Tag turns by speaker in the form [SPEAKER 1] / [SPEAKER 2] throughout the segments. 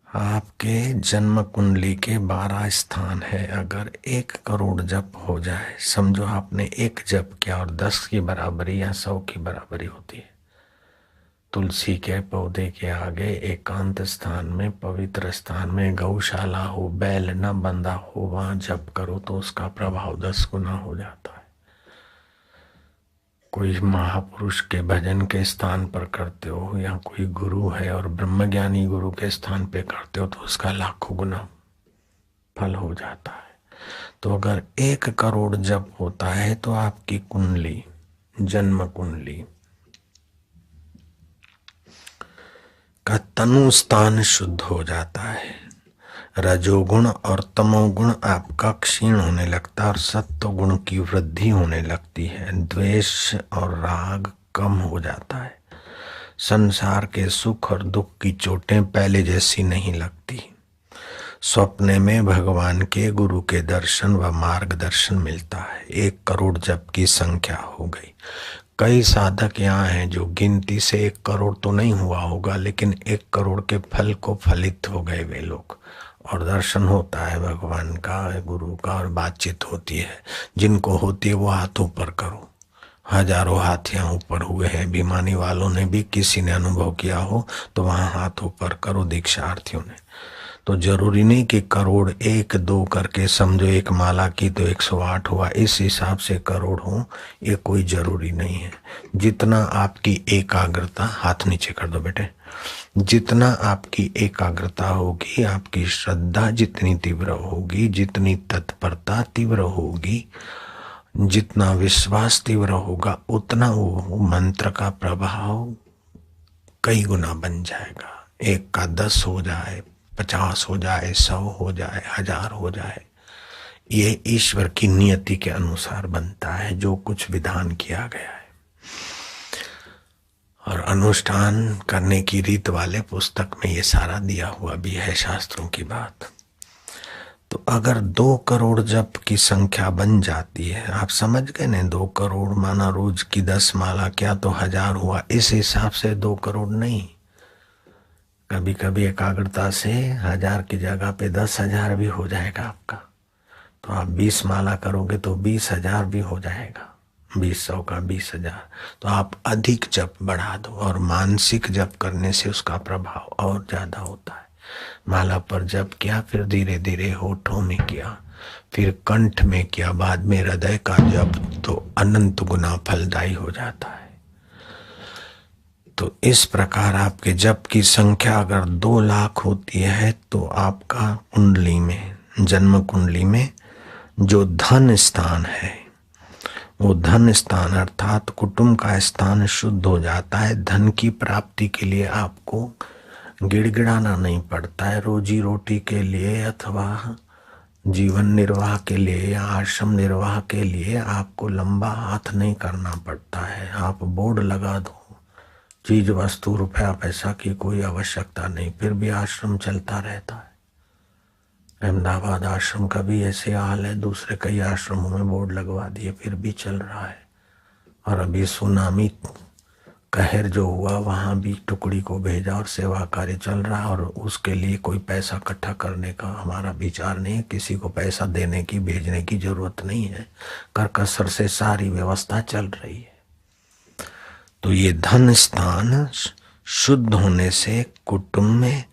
[SPEAKER 1] आपके जन्म कुंडली के 12 स्थान है। अगर 1 करोड़ जप हो जाए, समझो आपने एक जप किया और 10 की बराबरी या 100 की बराबरी होती है। तुलसी के पौधे के आगे एकांत स्थान में, पवित्र स्थान में, गौशाला हो, बैल न बंधा हो, वहां जप करो तो उसका प्रभाव 10 गुना हो जाता है। कोई महापुरुष के भजन के स्थान पर करते हो या कोई गुरु है और ब्रह्मज्ञानी गुरु के स्थान पे करते हो तो उसका लाखों गुना फल हो जाता है। तो अगर 1 करोड़ जप होता है तो आपकी कुंडली, जन्म कुंडली का तनु स्थान शुद्ध हो जाता है। रजोगुण और तमोगुण आपका क्षीण होने लगता है और सत्व गुण की वृद्धि होने लगती है। द्वेष और राग कम हो जाता है। संसार के सुख और दुख की चोटें पहले जैसी नहीं लगती। स्वप्ने में भगवान के गुरु के दर्शन व मार्गदर्शन मिलता है। 1 करोड़ जप की संख्या हो गई। कई साधक यहाँ हैं जो गिनती से 1 करोड़ तो नहीं हुआ होगा, लेकिन 1 करोड़ के फल को फलित हो गए वे लोग। और दर्शन होता है भगवान का, गुरु का, और बातचीत होती है। जिनको होती है वो हाथ ऊपर करो। हजारों हाथ यहाँ ऊपर हुए हैं। अभिमानी वालों ने भी, किसी ने अनुभव किया हो तो वहां हाथ ऊपर करो। दीक्षार्थियों ने तो जरूरी नहीं कि करोड़ 1 2 करके समझो। एक माला की तो 108 हुआ, इस हिसाब से करोड़ हो, ये कोई जरूरी नहीं है। जितना आपकी एकाग्रता, हाथ नीचे कर दो बेटे, जितना आपकी एकाग्रता होगी, आपकी श्रद्धा जितनी तीव्र होगी, जितनी तत्परता तीव्र होगी, जितना विश्वास तीव्र होगा, उतना वो मंत्र का प्रभाव कई गुना बन जाएगा। 1 का 10 हो जाए, 50 हो जाए, 100 हो जाए, 1000 हो जाए। ये ईश्वर की नियति के अनुसार बनता है, जो कुछ विधान किया गया है। और अनुष्ठान करने की रीत वाले पुस्तक में ये सारा दिया हुआ भी है, शास्त्रों की बात। तो अगर 2 करोड़ जप की संख्या बन जाती है, आप समझ गए ना, 2 करोड़ माना रोज की 10 माला क्या तो 1000 हुआ। इस हिसाब से 2 करोड़ नहीं, कभी कभी एकाग्रता से 1000 की जगह पे 10,000 भी हो जाएगा आपका। तो आप 20 माला करोगे तो 20,000 भी हो जाएगा। 20 का 20,000। तो आप अधिक जप बढ़ा दो, और मानसिक जप करने से उसका प्रभाव और ज्यादा होता है। माला पर जप किया, फिर धीरे धीरे होठों में किया, फिर कंठ में किया, बाद में हृदय का जप, तो अनंत गुना फलदायी हो जाता है। तो इस प्रकार आपके जप की संख्या अगर 2 लाख होती है तो आपका कुंडली में, जन्म कुंडली में जो धन स्थान है, वो धन स्थान अर्थात कुटुंब का स्थान शुद्ध हो जाता है। धन की प्राप्ति के लिए आपको गिड़गिड़ाना नहीं पड़ता है। रोजी रोटी के लिए अथवा जीवन निर्वाह के लिए या आश्रम निर्वाह के लिए आपको लंबा हाथ नहीं करना पड़ता है। आप बोर्ड लगा दो, चीज वस्तु रुपया पैसा की कोई आवश्यकता नहीं, फिर भी आश्रम चलता रहता है। अहमदाबाद आश्रम का भी ऐसे हाल है, दूसरे कई आश्रमों में बोर्ड लगवा दिए, फिर भी चल रहा है। और अभी सुनामी कहर जो हुआ, वहां भी टुकड़ी को भेजा और सेवा कार्य चल रहा है। और उसके लिए कोई पैसा इकट्ठा करने का हमारा विचार नहीं है। किसी को पैसा देने की, भेजने की जरूरत नहीं है। करकसर से सारी व्यवस्था चल रही है। तो ये धन स्थान शुद्ध होने से कुटुंब में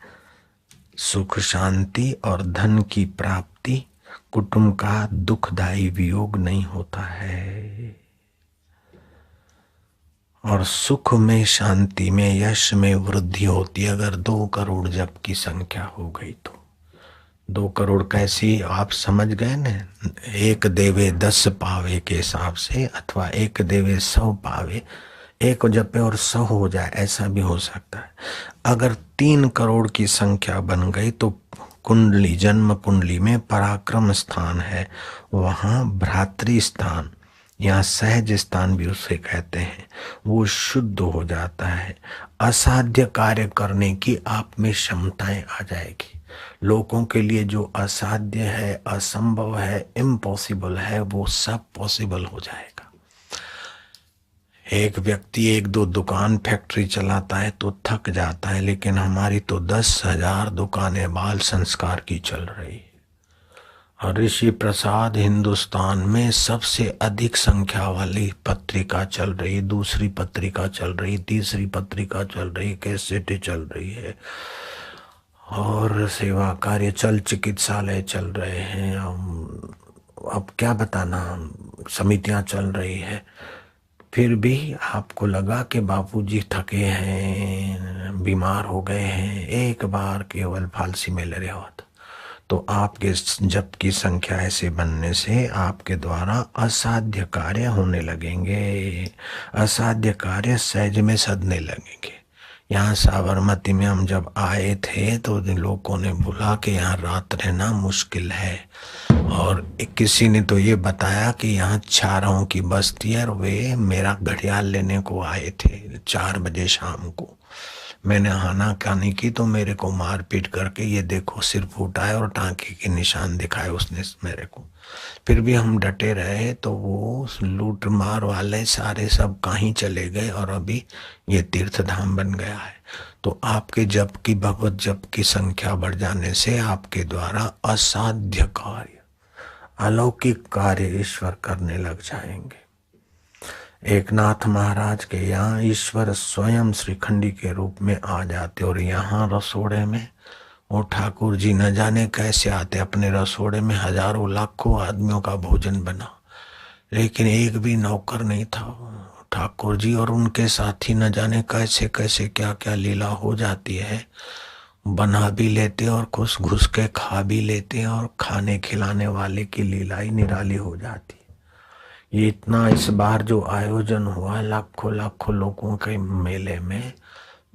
[SPEAKER 1] सुख शांति और धन की प्राप्ति, कुटुंब का दुखदायी वियोग नहीं होता है। और सुख में, शांति में, यश में वृद्धि होती है। अगर 2 करोड़ जप की संख्या हो गई तो 2 करोड़ कैसी, आप समझ गए ना। 1 देवे 10 पावे के हिसाब से, अथवा 1 देवे 100 पावे, 1 जपे और 100 हो जाए, ऐसा भी हो सकता है। अगर 3 करोड़ की संख्या बन गई तो कुंडली, जन्म कुंडली में पराक्रम स्थान है, वहां भ्रातृ स्थान या सहज स्थान भी उसे कहते हैं, वो शुद्ध हो जाता है। असाध्य कार्य करने की आप में क्षमताएं आ जाएगी। लोगों के लिए जो असाध्य है, असंभव है, इम्पॉसिबल है, वो सब पॉसिबल हो जाएगा। एक व्यक्ति एक दो दुकान फैक्ट्री चलाता है तो थक जाता है, लेकिन हमारी तो 10,000 दुकानें बाल संस्कार की चल रही है। और ऋषि प्रसाद हिंदुस्तान में सबसे अधिक संख्या वाली पत्रिका चल रही, दूसरी पत्रिका चल रही, तीसरी पत्रिका चल रही, कैसेटें चल रही है, और सेवा कार्य चल, चिकित्सालय चल रहे हैं, अब क्या बताना, समितियां चल रही है। फिर भी आपको लगा कि बापूजी थके हैं, बीमार हो गए हैं, एक बार केवल फालसी में ले रहे होता, तो आपके जप की संख्या ऐसे बनने से आपके द्वारा असाध्य कार्य होने लगेंगे, असाध्य कार्य सहज में सधने लगेंगे। यहाँ साबरमती में हम जब आए थे तो लोगों ने बोला कि यहाँ रात रहना मुश्किल है, और किसी ने तो ये बताया कि यहाँ चारों की बस्ती है, और वे मेरा घड़ियाल लेने को आए थे 4 बजे शाम को। मैंने हाना कानी की तो मेरे को मार पीट करके ये देखो सिर फूटा है और टांके के निशान दिखाए उसने मेरे को। फिर भी हम डटे रहे, तो वो लूट मार वाले सारे सब कहीं चले गए, और अभी ये तीर्थ धाम बन गया है। तो आपके जप की, भगवत जप की संख्या बढ़ जाने से आपके द्वारा असाध्य कार्य, अलौकिक कार्य ईश्वर करने लग जाएंगे। एकनाथ महाराज के यहाँ ईश्वर स्वयं श्रीखंडी के रूप में आ जाते, और यहाँ रसोड़े में वो ठाकुर जी न जाने कैसे आते, अपने रसोड़े में हजारों लाखों आदमियों का भोजन बना, लेकिन एक भी नौकर नहीं था। ठाकुर जी और उनके साथी न जाने कैसे कैसे क्या क्या लीला हो जाती है, बना भी लेते और कुछ घुस के खा भी लेते, और खाने खिलाने वाले की लीला ही निराली हो जाती। ये इतना इस बार जो आयोजन हुआ लाखों लाखों लोगों के मेले में,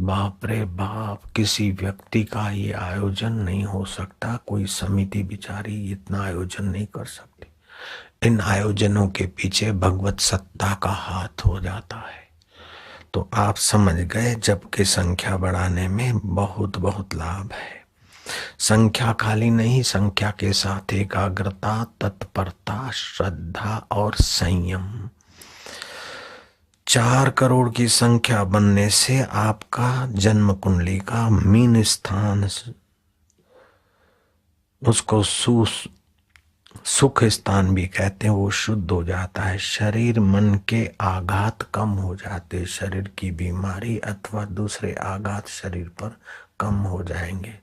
[SPEAKER 1] बाप रे बाप, किसी व्यक्ति का ये आयोजन नहीं हो सकता, कोई समिति बिचारी इतना आयोजन नहीं कर सकती। इन आयोजनों के पीछे भगवत सत्ता का हाथ हो जाता है। तो आप समझ गए जप की संख्या बढ़ाने में बहुत बहुत लाभ है। संख्या खाली नहीं, संख्या के साथ एकाग्रता, तत्परता, श्रद्धा और संयम। 4 करोड़ की संख्या बनने से आपका जन्म कुंडली का मीन स्थान, उसको सुख स्थान भी कहते हैं, वो शुद्ध हो जाता है। शरीर मन के आघात कम हो जाते, शरीर की बीमारी अथवा दूसरे आघात शरीर पर कम हो जाएंगे।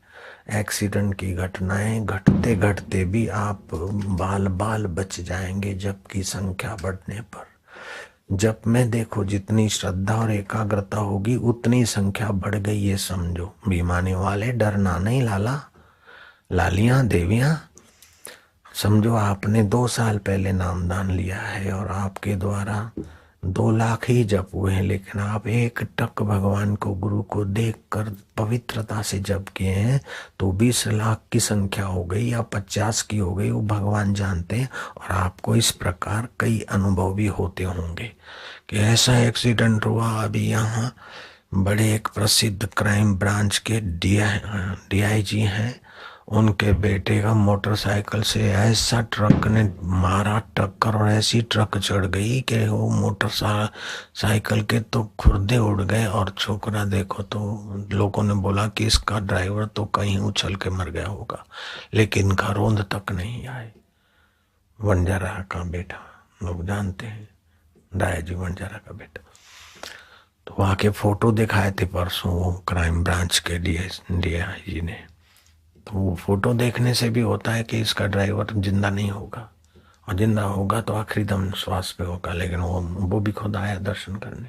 [SPEAKER 1] एक्सीडेंट की घटनाएं घटते घटते भी आप बाल बाल बच जाएंगे जप की संख्या बढ़ने पर। जप में देखो जितनी श्रद्धा और एकाग्रता होगी उतनी संख्या बढ़ गई, ये समझो। बीमारी वाले डरना नहीं, लाला लालियां देवियां, समझो आपने 2 साल पहले नामदान लिया है और आपके द्वारा 2 लाख ही जप हुए हैं, लेकिन आप एक टक भगवान को, गुरु को देखकर पवित्रता से जप किए हैं, तो 20 लाख की संख्या हो गई या 50 की हो गई, वो भगवान जानते हैं। और आपको इस प्रकार कई अनुभव भी होते होंगे कि ऐसा एक्सीडेंट हुआ। अभी यहाँ बड़े एक प्रसिद्ध क्राइम ब्रांच के DIG हैं, उनके बेटे का मोटरसाइकिल से ऐसा ट्रक ने मारा टक्कर, और ऐसी ट्रक चढ़ गई कि वो मोटरसाइकिल के तो खुरदे उड़ गए। और छोकरा देखो तो लोगों ने बोला कि इसका ड्राइवर तो कहीं उछल के मर गया होगा, लेकिन घरोंद तक नहीं आए। वंजारा का बेटा, लोग जानते हैं, डायाजी वंजारा का बेटा। तो वहाँ के फोटो दिखाए थे परसों वो क्राइम ब्रांच के DIG ने। तो वो फोटो देखने से भी होता है कि इसका ड्राइवर जिंदा नहीं होगा, और जिंदा होगा तो आखिरी दम श्वास पे होगा, लेकिन वो भी खुद आया दर्शन करने।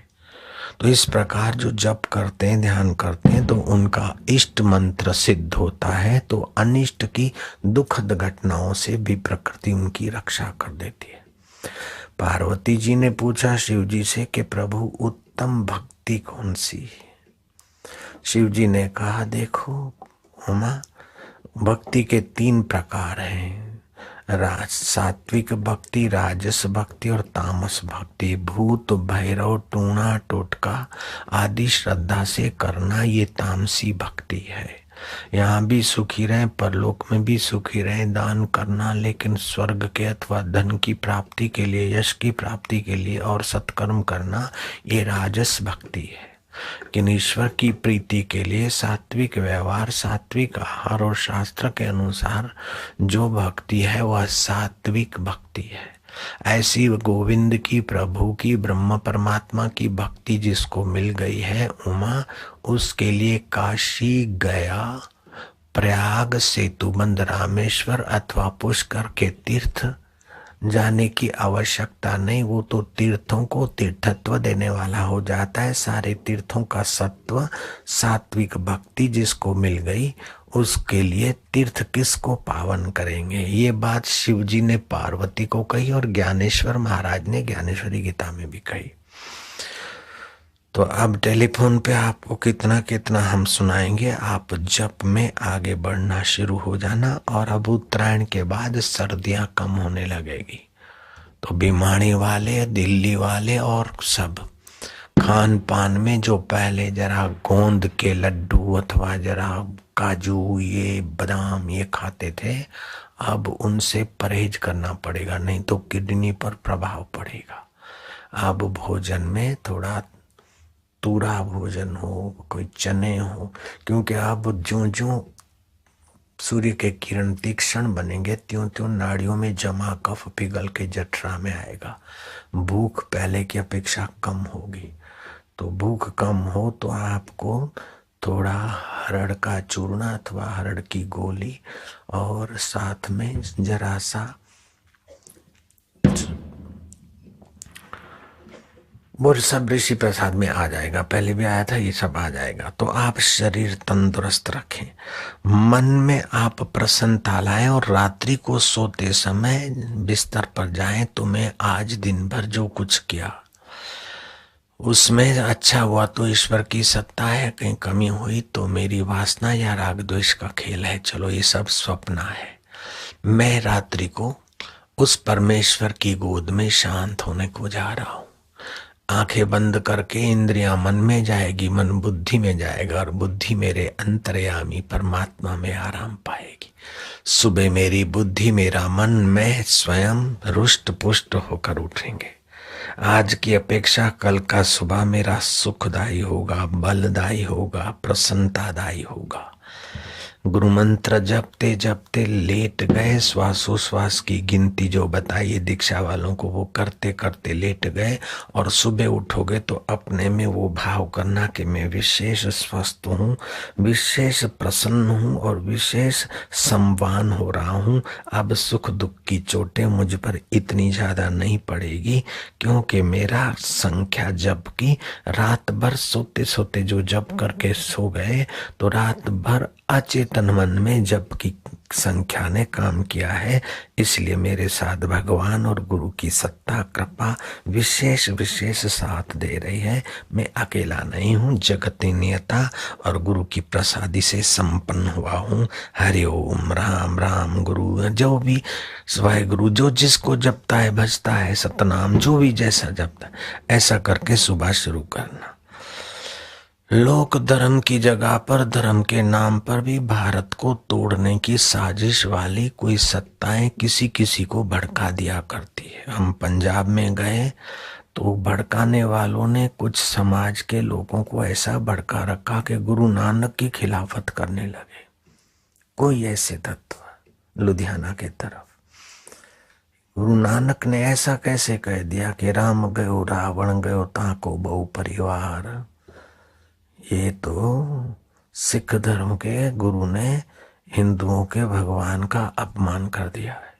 [SPEAKER 1] तो इस प्रकार जो जप करते हैं, ध्यान करते हैं, तो उनका इष्ट मंत्र सिद्ध होता है, तो अनिष्ट की दुखद घटनाओं से भी प्रकृति उनकी रक्षा कर देती है। पार्वती जी ने पूछा शिव जी से कि प्रभु उत्तम भक्ति कौन सी? शिव जी ने कहा, देखो उमा, भक्ति के 3 प्रकार हैं, सात्विक भक्ति, राजस भक्ति और तामस भक्ति। भूत भैरव टूणा टोटका आदि श्रद्धा से करना, ये तामसी भक्ति है। यहाँ भी सुखी रहें, परलोक में भी सुखी रहें। दान करना, लेकिन स्वर्ग के अथवा धन की प्राप्ति के लिए, यश की प्राप्ति के लिए और सत्कर्म करना, ये राजस भक्ति है। लेकिन ईश्वर की प्रीति के लिए सात्विक व्यवहार, सात्विक आहार और शास्त्र के अनुसार जो भक्ति है वह सात्विक भक्ति है। ऐसी गोविंद की, प्रभु की, ब्रह्म परमात्मा की भक्ति जिसको मिल गई है उमा, उसके लिए काशी, गया, प्रयाग, सेतुबंध, रामेश्वर अथवा पुष्कर के तीर्थ जाने की आवश्यकता नहीं। वो तो तीर्थों को तीर्थत्व देने वाला हो जाता है। सारे तीर्थों का सत्व सात्विक भक्ति जिसको मिल गई, उसके लिए तीर्थ किसको पावन करेंगे। ये बात शिव जी ने पार्वती को कही और ज्ञानेश्वर महाराज ने ज्ञानेश्वरी गीता में भी कही। तो अब टेलीफोन पे आपको कितना कितना हम सुनाएंगे, आप जप में आगे बढ़ना शुरू हो जाना। और अब उत्तरायण के बाद सर्दियां कम होने लगेगी, तो बीमारी वाले, दिल्ली वाले और सब खान पान में जो पहले जरा गोंद के लड्डू अथवा जरा काजू, ये बादाम ये खाते थे, अब उनसे परहेज करना पड़ेगा, नहीं तो किडनी पर प्रभाव पड़ेगा। अब भोजन में थोड़ा तूरा भोजन हो, कोई चने हो, क्योंकि अब ज्यों-ज्यों सूर्य के किरण तीक्ष्ण बनेंगे त्यों-त्यों नाड़ियों में जमा कफ पिघल के जठरा में आएगा। भूख पहले की अपेक्षा कम होगी। तो भूख कम हो तो आपको थोड़ा हरड़ का चूर्ण अथवा हरड़ की गोली और साथ में जरा सा वो सब ऋषि प्रसाद में आ जाएगा, पहले भी आया था, ये सब आ जाएगा। तो आप शरीर तंदुरुस्त रखें, मन में आप प्रसन्नता लाएं और रात्रि को सोते समय बिस्तर पर जाएं तो मैं आज दिन भर जो कुछ किया उसमें अच्छा हुआ तो ईश्वर की सत्ता है, कहीं कमी हुई तो मेरी वासना या राग द्वेष का खेल है, चलो ये सब स्वप्न है। मैं रात्रि को उस परमेश्वर की गोद में शांत होने को जा रहा हूँ। आंखें बंद करके इंद्रियां मन में जाएगी, मन बुद्धि में जाएगा और बुद्धि मेरे अंतर्यामी परमात्मा में आराम पाएगी। सुबह मेरी बुद्धि, मेरा मन, मैं स्वयं रुष्ट पुष्ट होकर उठेंगे। आज की अपेक्षा कल का सुबह मेरा सुखदायी होगा, बलदायी होगा, प्रसन्नतादायी होगा। गुरु मंत्र जपते जपते लेट गए, श्वासोश्वास की गिनती जो बताइए दीक्षा वालों को वो करते करते लेट गए, और सुबह उठोगे तो अपने में वो भाव करना कि मैं विशेष स्वस्थ हूँ, विशेष प्रसन्न हूँ और विशेष सम्मान हो रहा हूँ। अब सुख दुख की चोटें मुझ पर इतनी ज्यादा नहीं पड़ेगी, क्योंकि मेरा संख्या जप की रात भर सोते सोते जो जप करके सो गए तो रात भर अचेतन मन में जप की संख्या ने काम किया है। इसलिए मेरे साथ भगवान और गुरु की सत्ता कृपा विशेष विशेष साथ दे रही है। मैं अकेला नहीं हूँ, जगती नियता और गुरु की प्रसादी से संपन्न हुआ हूँ। हरि ओम, राम राम। गुरु जो भी स्वाय गुरु जो जिसको जपता है भजता है, सतनाम जो भी जैसा जपता है, ऐसा करके सुबह शुरू करना। लोक धर्म की जगह पर धर्म के नाम पर भी भारत को तोड़ने की साजिश वाली कोई सत्ताएं किसी किसी को भड़का दिया करती है। हम पंजाब में गए तो भड़काने वालों ने कुछ समाज के लोगों को ऐसा भड़का रखा कि गुरु नानक की खिलाफत करने लगे। कोई ऐसे तत्व लुधियाना के तरफ, गुरु नानक ने ऐसा कैसे कह दिया कि राम गयो रावण गयो ताको बहु परिवार। ये तो सिख धर्म के गुरु ने हिंदुओं के भगवान का अपमान कर दिया है।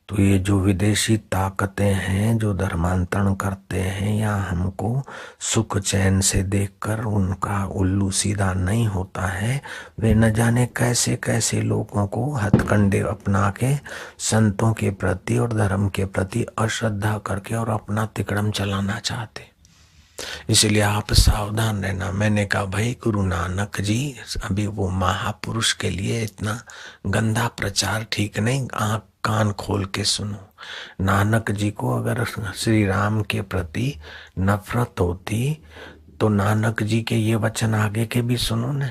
[SPEAKER 1] तो ये जो विदेशी ताकतें हैं जो धर्मांतरण करते हैं या हमको सुख चैन से देखकर उनका उल्लू सीधा नहीं होता है, वे न जाने कैसे कैसे लोगों को हथकंडे अपना के संतों के प्रति और धर्म के प्रति अश्रद्धा करके और अपना तिकड़म चलाना चाहते। इसलिए आप सावधान रहना। मैंने कहा भाई गुरु नानक जी अभी वो महापुरुष के लिए इतना गंदा प्रचार ठीक नहीं, आंख कान खोल के सुनो। नानक जी को अगर श्री राम के प्रति नफरत होती तो नानक जी के ये वचन आगे के भी सुनो न।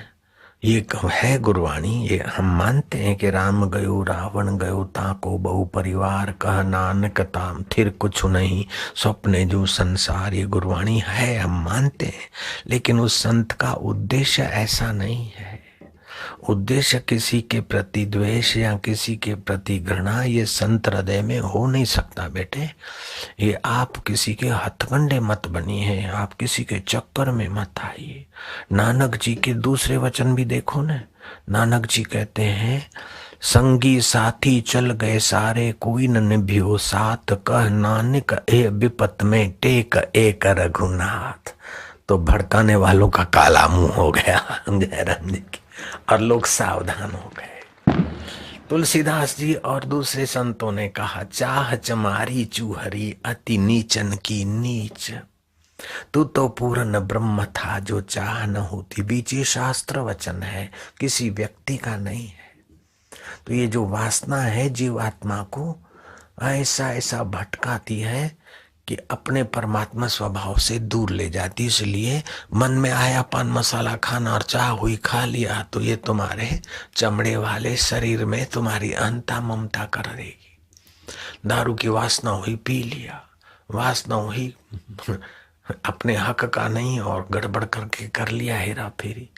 [SPEAKER 1] ये है गुरवाणी। ये हम मानते हैं कि राम गयो रावण गयो ताको बहु परिवार कह नानक ताम थिर कुछ नहीं स्वप्ने जो संसार। ये गुरवाणी है, हम मानते हैं, लेकिन उस संत का उद्देश्य ऐसा नहीं है। उद्देश्य किसी के प्रति द्वेष या किसी के प्रति घृणा ये संत हृदय में हो नहीं सकता बेटे। ये आप किसी के हथकंडे मत बनिए, आप किसी के चक्कर में मत आइए। नानक जी के दूसरे वचन भी देखो ना। नानक जी कहते हैं, संगी साथी चल गए सारे कोई न निभ्यो साथ कह नानक ए विपत में टेक एक रघुनाथ। तो भड़काने वालों का काला मुंह हो गया जयराम जी की, और लोग सावधान हो गए। तुलसीदास जी और दूसरे संतों ने कहा, चाह चमारी चूहरी अति नीचन की नीच, तू तो पूर्ण ब्रह्म था जो चाह न होती। बीच ये शास्त्र वचन है, किसी व्यक्ति का नहीं है। तो ये जो वासना है जीवात्मा को ऐसा ऐसा भटकाती है कि अपने परमात्मा स्वभाव से दूर ले जाती। इसलिए मन में आया पान मसाला खाना और चाह हुई खा लिया तो ये तुम्हारे चमड़े वाले शरीर में तुम्हारी अहंता ममता कर देगी। दारू की वासना हुई, पी लिया, वासना हुई अपने हक का नहीं और गड़बड़ करके कर लिया हेरा फेरी।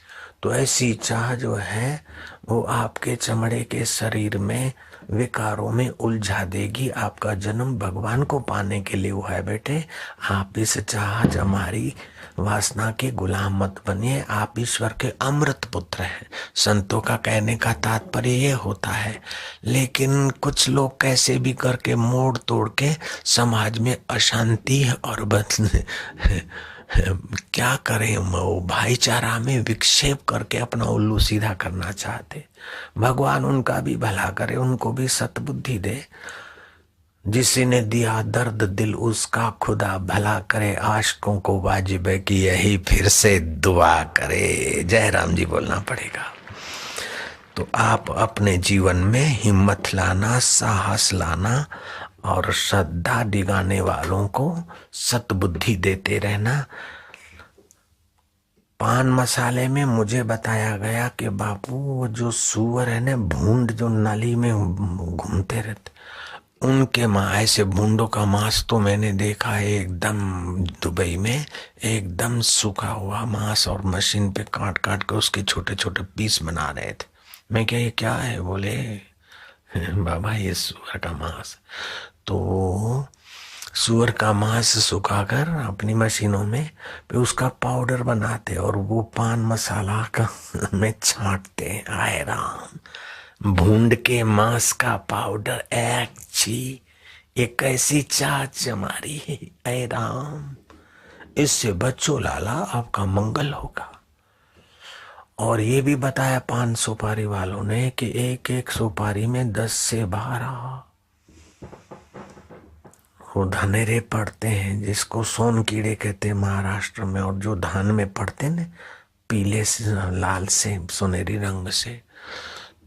[SPEAKER 1] तो ऐसी चाह जो है वो आपके चमड़े के शरीर में विकारों में उलझा देगी। आपका जन्म भगवान को पाने के लिए हुआ है बेटे। आप इस चाह हमारी वासना के गुलाम मत बनिए। आप ईश्वर के अमृत पुत्र हैं। संतों का कहने का तात्पर्य ये होता है, लेकिन कुछ लोग कैसे भी करके मोड़ तोड़ के समाज में अशांति और क्या करें, वो भाईचारा में विक्षेप करके अपना उल्लू सीधा करना चाहते। भगवान उनका भी भला करे, उनको भी सतबुद्धि दे। जिसी ने दिया दर्द दिल उसका खुदा भला करे, आशिकों को वाजिब है कि यही फिर से दुआ करे। जयराम जी बोलना पड़ेगा। तो आप अपने जीवन में हिम्मत लाना, साहस लाना और श्रद्धा दिगाने वालों को सतबुद्धि देते रहना। पान मसाले में मुझे बताया गया कि बापू वो जो सुअर है ना, भूंड जो नाली में घूमते रहते, उनके ऐसे भूंडों का मांस तो मैंने देखा है एकदम दुबई में, एकदम सूखा हुआ मांस और मशीन पे काट काट के उसके छोटे छोटे पीस बना रहे थे। मैं क्या ये क्या है? बोले बाबा ये सुअर का मांस। तो सुअर का मांस सुखाकर अपनी मशीनों में फिर उसका पाउडर बनाते और वो पान मसाला का में छांटते। आए राम, भूंड के मांस का पाउडर एक ऐसी चाच हमारी। आए राम, इससे बच्चो लाला, आपका मंगल होगा। और ये भी बताया पान सुपारी वालों ने कि एक एक सुपारी में 10 से 12 वो धनेरे पड़ते हैं, जिसको सोन कीड़े कहते हैं महाराष्ट्र में, और जो धान में पड़ते हैं ना पीले से लाल से सुनहरी रंग से,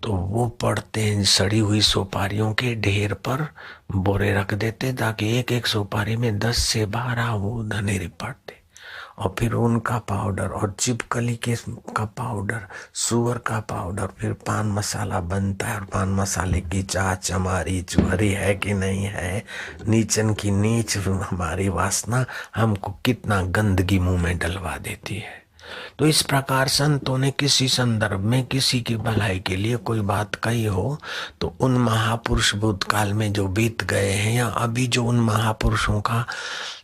[SPEAKER 1] तो वो पड़ते हैं सड़ी हुई सुपारियों के ढेर पर बोरे रख देते ताकि एक एक सुपारी में 10 से 12 वो धनेरे पड़ते। और फिर उनका पाउडर और चिपकली के का पाउडर, सुअर का पाउडर, फिर पान मसाला बनता है। और पान मसाले की चाच हमारी चुहरी है कि नहीं है, नीचन की नीच हमारी वासना हमको कितना गंदगी मुंह में डलवा देती है। तो इस प्रकार संतों ने किसी संदर्भ में किसी की भलाई के लिए कोई बात कही हो तो उन महापुरुष भूतकाल में जो बीत गए हैं या अभी जो उन महापुरुषों का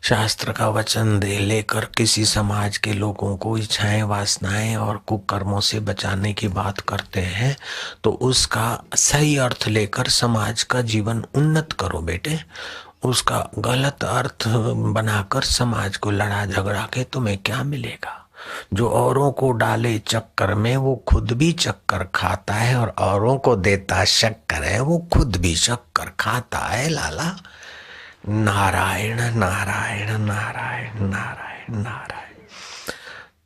[SPEAKER 1] शास्त्र का वचन दे लेकर किसी समाज के लोगों को इच्छाएं, वासनाएं और कुकर्मों से बचाने की बात करते हैं, तो उसका सही अर्थ लेकर समाज का जीवन उन्नत करो बेटे। उसका गलत अर्थ बनाकर समाज को लड़ा झगड़ा के तुम्हें क्या मिलेगा? जो औरों को डाले चक्कर में वो खुद भी चक्कर खाता है, और औरों को देता शक्कर है वो खुद भी शक्कर खाता है लाला। नारायण नारायण नारायण नारायण नारायण।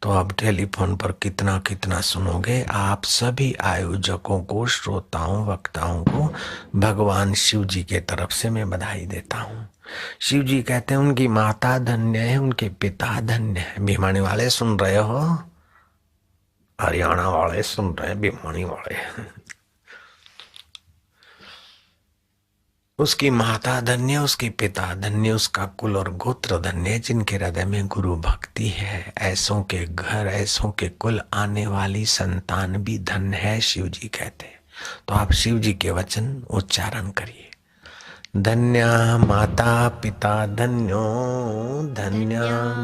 [SPEAKER 1] तो अब टेलीफोन पर कितना कितना सुनोगे। आप सभी आयोजकों को, श्रोताओं, वक्ताओं को भगवान शिव जी के तरफ से मैं बधाई देता हूँ। शिव जी कहते हैं उनकी माता धन्य है, उनके पिता धन्य है। भिमानी वाले सुन रहे हो? हरियाणा वाले सुन रहे हैं, भिवानी वाले। उसकी माता धन्य, उसके पिता धन्य, उसका कुल और गोत्र धन्य, जिनके हृदय में गुरु भक्ति है। ऐसों के घर, ऐसों के कुल आने वाली संतान भी धन्य है, शिव जी कहते हैं। तो आप शिव जी के वचन उच्चारण करिए। धन्य माता पिता धन्यो, धन्य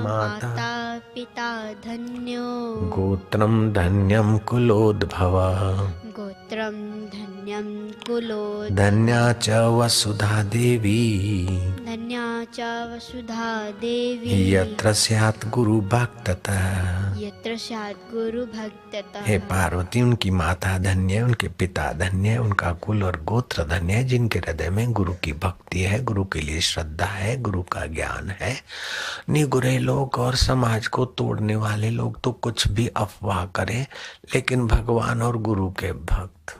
[SPEAKER 1] माता
[SPEAKER 2] पिता धन्यो,
[SPEAKER 1] गोत्रम धन्यम कुलोद्भव,
[SPEAKER 2] गोत्रम धन्यम कुलोद्भव,
[SPEAKER 1] धन्या च वसुधा देवी,
[SPEAKER 2] धन्या च वसुधा देवी,
[SPEAKER 1] यत्र स्यात् गुरु भक्ततः,
[SPEAKER 2] यत्र स्यात् गुरु भक्ततः।
[SPEAKER 1] हे पार्वती, उनकी माता धन्य है, उनके पिता धन्य है, उनका कुल और गोत्र धन्य है, जिनके हृदय में गुरु की भक्ति है, गुरु के लिए श्रद्धा है, गुरु का ज्ञान है। निगुरे लोग और समाज को तोड़ने वाले लोग तो कुछ भी अफवाह करें, लेकिन भगवान और गुरु के भक्त,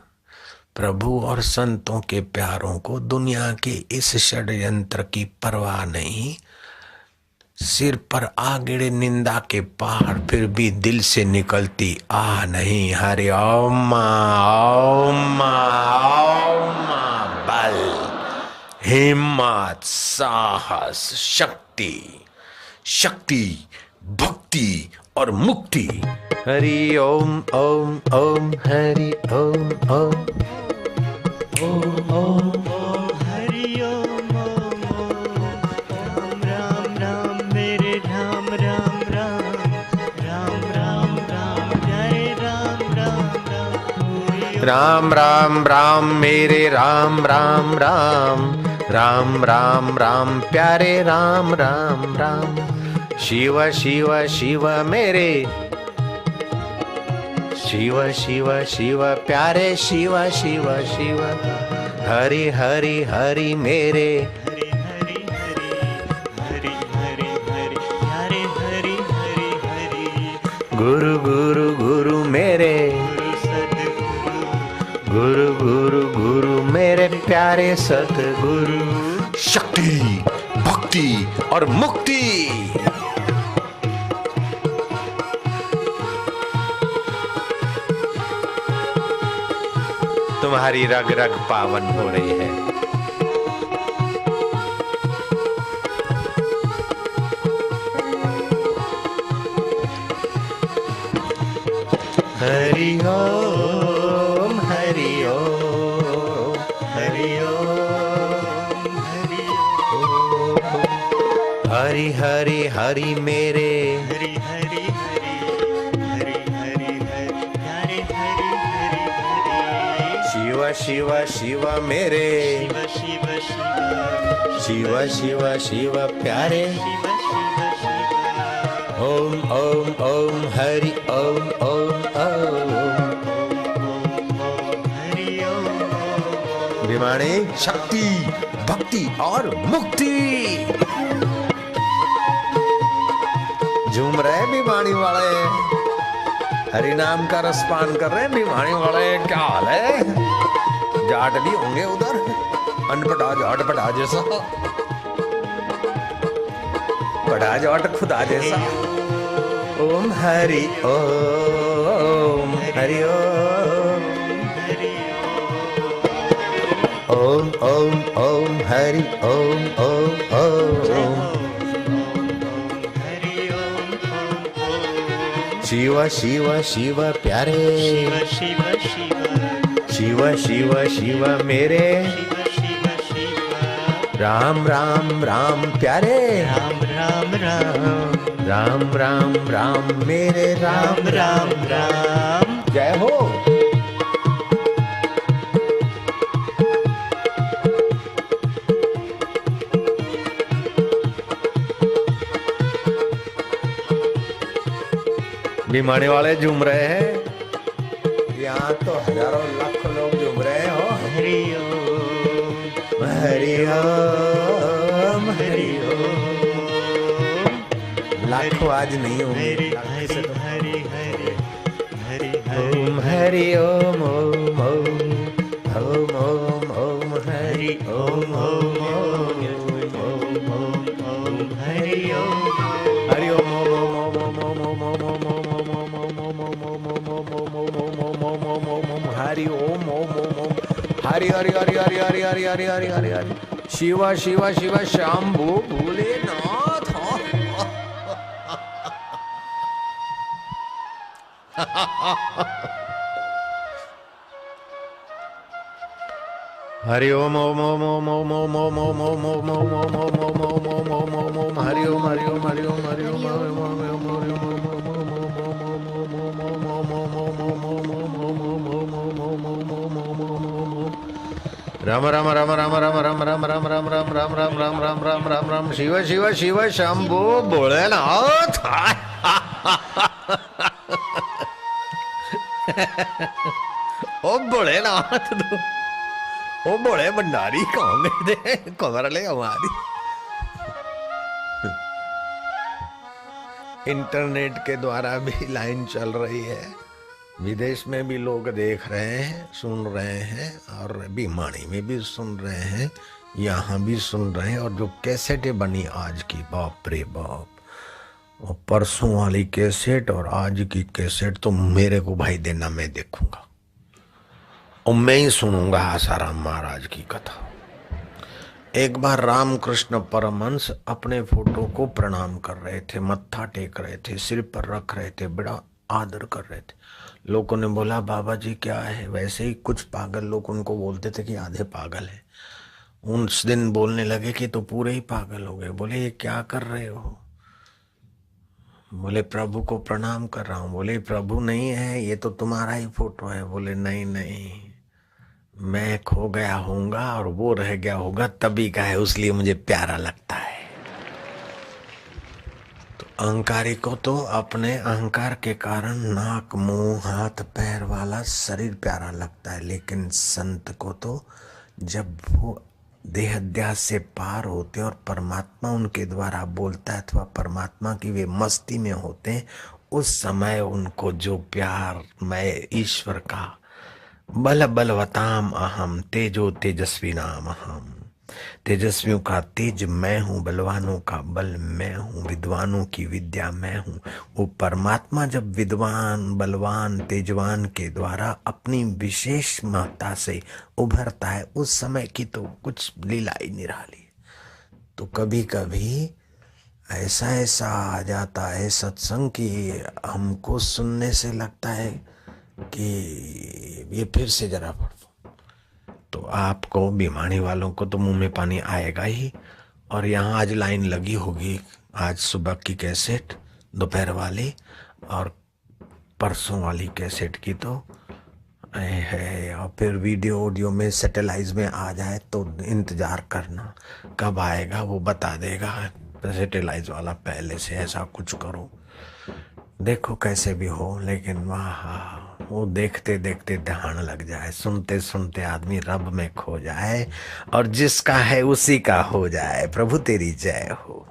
[SPEAKER 1] प्रभु और संतों के प्यारों को दुनिया के इस षड्यंत्र की परवाह नहीं। सिर पर आ गिरे निंदा के पहाड़, फिर भी दिल से निकलती आह नहीं। हरि ओम ओम ओम। बल, हिम्मत, साहस, शक्ति, शक्ति, भक्ति और मुक्ति। हरि ओम ओम ओम, हरि ओम ओम ओम ओम।
[SPEAKER 3] हरि ओम ओम ओम। राम राम मेरे राम राम राम, राम राम राम प्यारे राम राम राम।
[SPEAKER 1] राम राम राम मेरे राम राम राम, राम राम राम प्यारे राम राम राम। शिव शिव शिव मेरे, शिव शिव शिव प्यारे शिव शिव शिव। हरि हरि हरि मेरे,
[SPEAKER 3] हरि हरि हरि, हरि हरि हरि प्यारे हरि हरि हरि।
[SPEAKER 1] गुरु गुरु गुरु मेरे,
[SPEAKER 3] गुरु सद्गुरु,
[SPEAKER 1] गुरु गुरु गुरु मेरे प्यारे सतगुरु। शक्ति, भक्ति और मुक्ति। तुम्हारी रग रग पावन हो रही है। हरि ओम हरि ओम,
[SPEAKER 3] हरि ओम हरि ओम।
[SPEAKER 1] हरि हरि हरि मेरे,
[SPEAKER 3] हरि हरि हरि, हरि हरि हरि प्यारे हरि हरि हरि।
[SPEAKER 1] शिव शिव शिव मेरे,
[SPEAKER 3] शिव शिव शिव,
[SPEAKER 1] शिव शिव शिव प्यारे।
[SPEAKER 3] शिव शिव शिव।
[SPEAKER 1] ओम ओम ओम हरि ओम ओम ओम।
[SPEAKER 3] हरि ओम।
[SPEAKER 1] भिवानी शक्ति, भक्ति और मुक्ति। झूम रहे भिवानी वाले, हरि नाम का रसपान कर रहे हैं भिवानी वाले। क्या हाल है? जाट भी होंगे उधर, अनपढ़ा जाट पढ़ा जैसा, पढ़ा जाट खुदा जैसा। ओम हरि ओम, हरि ओम, ओम ओम ओम हरि ओम ओम ओम। शिव शिव शिव प्यारे,
[SPEAKER 3] शिव शिव शिव,
[SPEAKER 1] शिव शिव शिव मेरे।
[SPEAKER 3] शिव शिव।
[SPEAKER 1] राम राम राम प्यारे,
[SPEAKER 3] राम राम राम,
[SPEAKER 1] राम राम राम मेरे राम
[SPEAKER 3] राम राम राम।
[SPEAKER 1] जय हो। भिवानी वाले झूम रहे हैं, यहाँ तो हजारों लाखों लोग झूम रहे हो।
[SPEAKER 3] हरि ओम,
[SPEAKER 1] हरि ओम, हरि ओम। लाखों आज नहीं होंगे,
[SPEAKER 3] हरि
[SPEAKER 1] लाख से तो।
[SPEAKER 3] हरि हरि हरि
[SPEAKER 1] ओम हरि ओम ओम ओम ओम ओम हरि ओम ओम ओम ओम
[SPEAKER 3] हरि ओम।
[SPEAKER 1] हरि ओम ओम ओम ओम ओम ओम ओम ओम ओम ओम ओम ओम ओम ओम ओम ओम ओम ओम ओम हरि हरि हरि हरि हरि हरि हरि हरि हरि हरि शिव शिव शिव शंभु भोलेनाथ। हरि ओम ओम ओम ओम ओम ओम ओम ओम ओम ओम ओम ओम ओम ओम ओम ओम ओम ओम ओम हरि ओम हरि ओम हरि ओम हरि ओम हरि ओम राम राम राम राम राम राम राम राम राम राम राम राम राम राम राम राम राम शिव शिव शिव शंभो भोलेनाथ। ओ भोलेनाथ ओ भोले भंडारी कौन गए थे खबर ले हमारी। इंटरनेट के द्वारा भी लाइन चल रही है, विदेश में भी लोग देख रहे हैं सुन रहे हैं और बीमारी में भी सुन रहे हैं, यहाँ भी सुन रहे हैं। और जो कैसेटें बनी आज की, बाप रे बाप, वो परसों वाली कैसेट और आज की कैसेट तो मेरे को भाई देना, मैं देखूंगा और मैं ही सुनूंगा आसाराम महाराज की कथा। एक बार रामकृष्ण परमहंस अपने फोटो को प्रणाम कर रहे थे, मत्था टेक रहे थे, सिर पर रख रहे थे, बड़ा आदर कर रहे थे। लोगों ने बोला बाबा जी क्या है? वैसे ही कुछ पागल लोग उनको बोलते थे कि आधे पागल है। उस दिन बोलने लगे कि तो पूरे ही पागल हो गए। बोले ये क्या कर रहे हो? बोले प्रभु को प्रणाम कर रहा हूँ। बोले प्रभु नहीं है, ये तो तुम्हारा ही फोटो है। बोले नहीं नहीं, मैं खो गया होऊंगा और वो रह गया होगा तभी का है, इसलिए मुझे प्यारा लगता है। तो अहंकारी को तो अपने अहंकार के कारण नाक मुंह हाथ पैर वाला शरीर प्यारा लगता है, लेकिन संत को तो जब वो देहाध्यास से पार होते और परमात्मा उनके द्वारा बोलता है अथवा परमात्मा की वे मस्ती में होते हैं, उस समय उनको जो प्यार मैं ईश्वर का बल बलवताम अहम तेजो तेजस्वी नाम अहम, तेजस्वियों का तेज मैं हूँ, बलवानों का बल मैं हूँ, विद्वानों की विद्या मैं हूँ। वो परमात्मा जब विद्वान बलवान तेजवान के द्वारा अपनी विशेष महत्ता से उभरता है, उस समय की तो कुछ लीला ही निराली। तो कभी कभी ऐसा ऐसा आ जाता है सत्संग कि हमको सुनने से लगता है कि ये फिर से जरा पढ़ दो। तो आपको बीमारी वालों को तो मुंह में पानी आएगा ही। और यहाँ आज लाइन लगी होगी, आज सुबह की कैसेट, दोपहर वाली और परसों वाली कैसेट की तो है। और फिर वीडियो ऑडियो में सैटेलाइट में आ जाए तो इंतजार करना, कब आएगा वो बता देगा। सैटेलाइट वाला पहले से ऐसा कुछ करो, देखो कैसे भी हो, लेकिन वाह वो देखते देखते ध्यान लग जाए, सुनते सुनते आदमी रब में खो जाए और जिसका है उसी का हो जाए। प्रभु तेरी जय हो।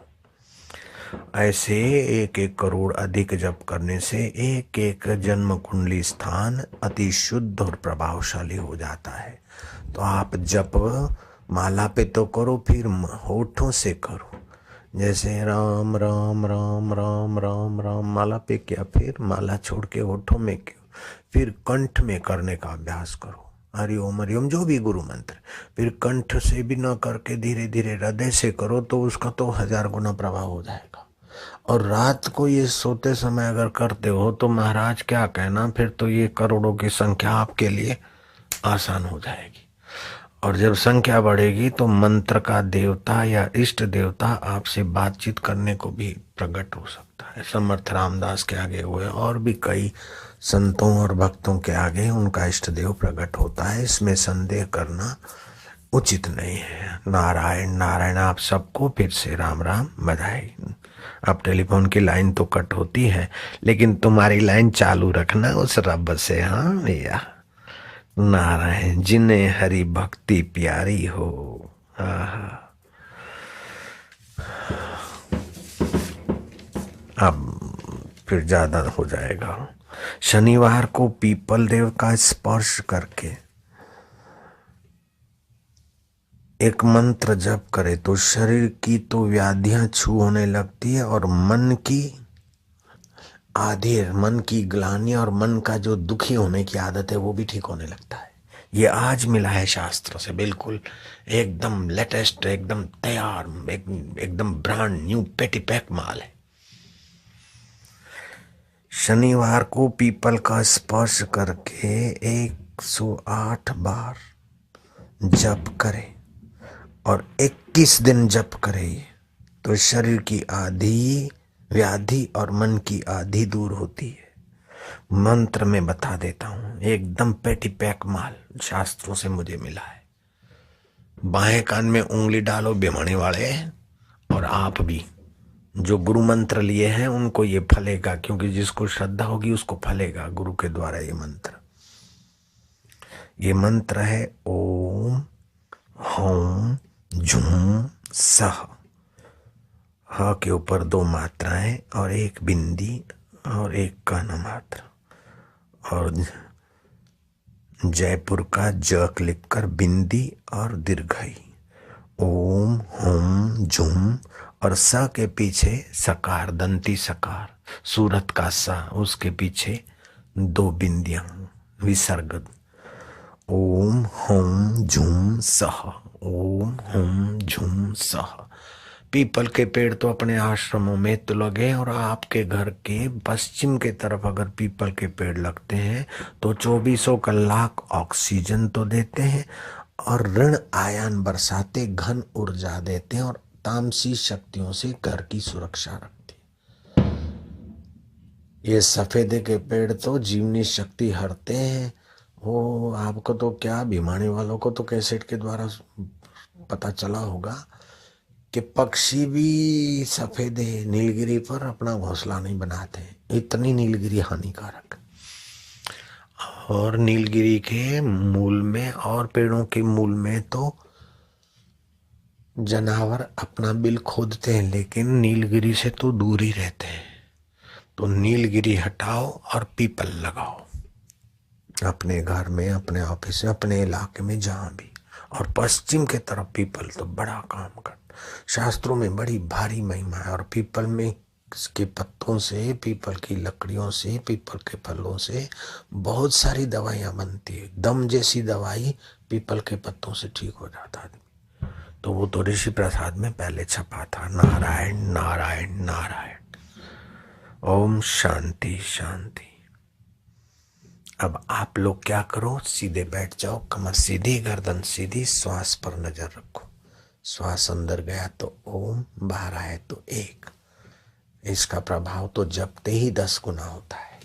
[SPEAKER 1] ऐसे 1-1 करोड़ अधिक जप करने से एक एक जन्म कुंडली स्थान अति शुद्ध और प्रभावशाली हो जाता है। तो आप जप माला पे तो करो, फिर होठों से करो। जैसे राम राम राम राम राम राम माला पे किया, फिर माला छोड़ के होठों में क्यों, फिर कंठ में करने का अभ्यास करो। हरिओम जो भी गुरु मंत्र, फिर कंठ से भी न करके धीरे धीरे हृदय से करो, तो उसका तो 1000 गुना प्रभाव हो जाएगा। और रात को ये सोते समय अगर करते हो तो महाराज क्या कहना, फिर तो ये करोड़ों की संख्या आपके लिए आसान हो जाएगी। और जब संख्या बढ़ेगी तो मंत्र का देवता या इष्ट देवता आपसे बातचीत करने को भी प्रकट हो सकता है। समर्थ रामदास के आगे हुए और भी कई संतों और भक्तों के आगे उनका इष्ट देव प्रकट होता है, इसमें संदेह करना उचित नहीं है। नारायण नारायण। आप सबको फिर से राम राम बधाई। अब टेलीफोन की लाइन तो कट होती है, लेकिन तुम्हारी लाइन चालू रखना उस रब से। हाँ भैया, नारायण जिन्हें हरि भक्ति प्यारी हो। अब फिर ज्यादा हो जाएगा। शनिवार को पीपल देव का स्पर्श करके एक मंत्र जप करे तो शरीर की तो व्याधियां छू होने लगती है और मन की आधे मन की ग्लानि और मन का जो दुखी होने की आदत है वो भी ठीक होने लगता है। ये आज मिला है शास्त्रों से, बिल्कुल एकदम लेटेस्ट, एकदम तैयार, एकदम ब्रांड न्यू पेटी पैक माल है। शनिवार को पीपल का स्पर्श करके 108 बार जप करे और 21 दिन जप करे, तो शरीर की आधी व्याधि और मन की आधी दूर होती है। मंत्र में बता देता हूं, एकदम पेटी पैक माल शास्त्रों से मुझे मिला है। बाएं कान में उंगली डालो बेमाने वाले, और आप भी जो गुरु मंत्र लिए हैं उनको ये फलेगा, क्योंकि जिसको श्रद्धा होगी उसको फलेगा गुरु के द्वारा ये मंत्र। ये मंत्र है ओम हौम झूम सह। ह के ऊपर 2 मात्राएं और 1 बिंदी और 1 काना मात्रा, और जयपुर का ज लिखकर बिंदी और दीर्घई। ओम होम झुम, और स के पीछे सकार, दंती सकार, सूरत का सा, उसके पीछे 2 बिंदियां विसर्ग। ओम होम झुम सह, ओम होम झुम सह। पीपल के पेड़ तो अपने आश्रमों में तो लगे, और आपके घर के पश्चिम के तरफ अगर पीपल के पेड़ लगते हैं तो 24 कलाक ऑक्सीजन तो देते हैं, और ऋण आयन बरसाते, घन ऊर्जा देते हैं, और तामसी शक्तियों से घर की सुरक्षा रखते हैं। ये सफेदे के पेड़ तो जीवनी शक्ति हरते हैं। वो आपको तो क्या, बीमारी वालों को तो कैसेट के द्वारा पता चला होगा कि पक्षी भी सफेदे नीलगिरी पर अपना घोंसला नहीं बनाते, इतनी नीलगिरी हानिकारक। और नीलगिरी के मूल में और पेड़ों के मूल में तो जानवर अपना बिल खोदते हैं, लेकिन नीलगिरी से तो दूर ही रहते हैं। तो नीलगिरी हटाओ और पीपल लगाओ अपने घर में, अपने ऑफिस में, अपने इलाके में, जहां भी। और पश्चिम के तरफ पीपल तो बड़ा काम कर, शास्त्रों में बड़ी भारी महिमा है। और पीपल में के पत्तों से, पीपल की लकड़ियों से, पीपल के फलों से बहुत सारी दवाइयां बनती है। दम जैसी दवाई पीपल के पत्तों से ठीक हो जाता है। तो वो तो ऋषि प्रसाद में पहले छपा था, नारायण नारायण नारायण। ओम शांति शांति। अब आप लोग क्या करो, सीधे बैठ जाओ, कमर सीधी, गर्दन सीधी, श्वास पर नजर रखो। श्वास अंदर गया तो ओम, बाहर आए तो 1। इसका प्रभाव तो जपते ही 10 गुना होता है,